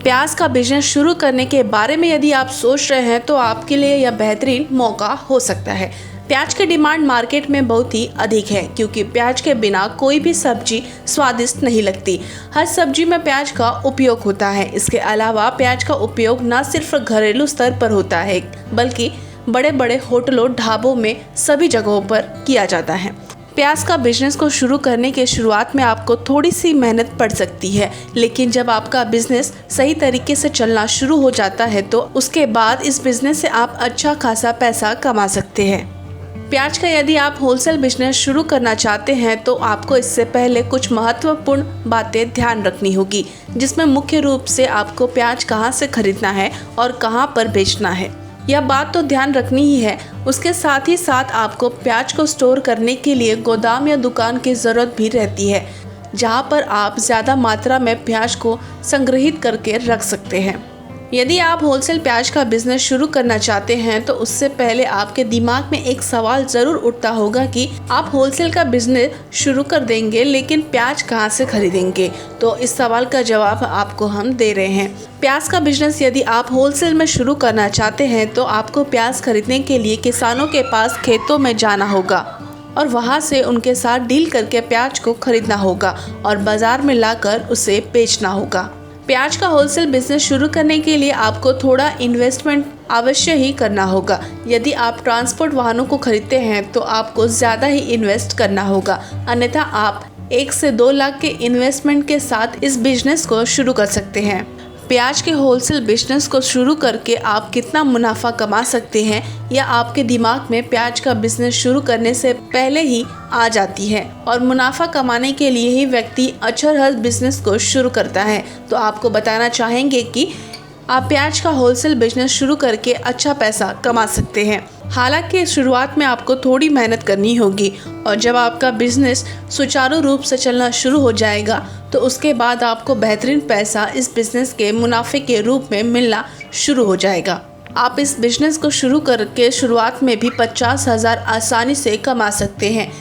प्याज का बिजनेस शुरू करने के बारे में यदि आप सोच रहे हैं तो आपके लिए यह बेहतरीन मौका हो सकता है। प्याज की डिमांड मार्केट में बहुत ही अधिक है क्योंकि प्याज के बिना कोई भी सब्जी स्वादिष्ट नहीं लगती। हर सब्जी में प्याज का उपयोग होता है। इसके अलावा प्याज का उपयोग न सिर्फ घरेलू स्तर पर होता है बल्कि बड़े बड़े होटलों, ढाबों में सभी जगहों पर किया जाता है। प्याज का बिजनेस को शुरू करने के शुरुआत में आपको थोड़ी सी मेहनत पड़ सकती है, लेकिन जब आपका बिजनेस सही तरीके से चलना शुरू हो जाता है तो उसके बाद इस बिजनेस से आप अच्छा खासा पैसा कमा सकते हैं। प्याज का यदि आप होलसेल बिजनेस शुरू करना चाहते हैं तो आपको इससे पहले कुछ महत्वपूर्ण बातें ध्यान रखनी होगी, जिसमें मुख्य रूप से आपको प्याज कहां से खरीदना है और कहां पर बेचना है, यह बात तो ध्यान रखनी ही है। उसके साथ ही साथ आपको प्याज को स्टोर करने के लिए गोदाम या दुकान की ज़रूरत भी रहती है, जहां पर आप ज़्यादा मात्रा में प्याज को संग्रहित करके रख सकते हैं। यदि आप होलसेल प्याज का बिजनेस शुरू करना चाहते हैं तो उससे पहले आपके दिमाग में एक सवाल ज़रूर उठता होगा कि आप होलसेल का बिजनेस शुरू कर देंगे लेकिन प्याज कहाँ से खरीदेंगे। तो इस सवाल का जवाब आपको हम दे रहे हैं। प्याज का बिजनेस यदि आप होलसेल में शुरू करना चाहते हैं तो आपको प्याज खरीदने के लिए किसानों के पास खेतों में जाना होगा और वहां से उनके साथ डील करके प्याज को खरीदना होगा और बाजार में लाकर उसे बेचना होगा। प्याज का होलसेल बिजनेस शुरू करने के लिए आपको थोड़ा इन्वेस्टमेंट अवश्य ही करना होगा। यदि आप ट्रांसपोर्ट वाहनों को खरीदते हैं तो आपको ज़्यादा ही इन्वेस्ट करना होगा, अन्यथा आप 1 से 2 लाख के इन्वेस्टमेंट के साथ इस बिजनेस को शुरू कर सकते हैं। प्याज के होलसेल बिजनेस को शुरू करके आप कितना मुनाफा कमा सकते हैं या आपके दिमाग में प्याज का बिजनेस शुरू करने से पहले ही आ जाती है और मुनाफा कमाने के लिए ही व्यक्ति अक्सर हर बिजनेस को शुरू करता है। तो आपको बताना चाहेंगे कि आप प्याज का होलसेल बिजनेस शुरू करके अच्छा पैसा कमा सकते हैं। हालांकि शुरुआत में आपको थोड़ी मेहनत करनी होगी और जब आपका बिजनेस सुचारू रूप से चलना शुरू हो जाएगा तो उसके बाद आपको बेहतरीन पैसा इस बिजनेस के मुनाफे के रूप में मिलना शुरू हो जाएगा। आप इस बिजनेस को शुरू करके शुरुआत में भी 50,000 आसानी से कमा सकते हैं।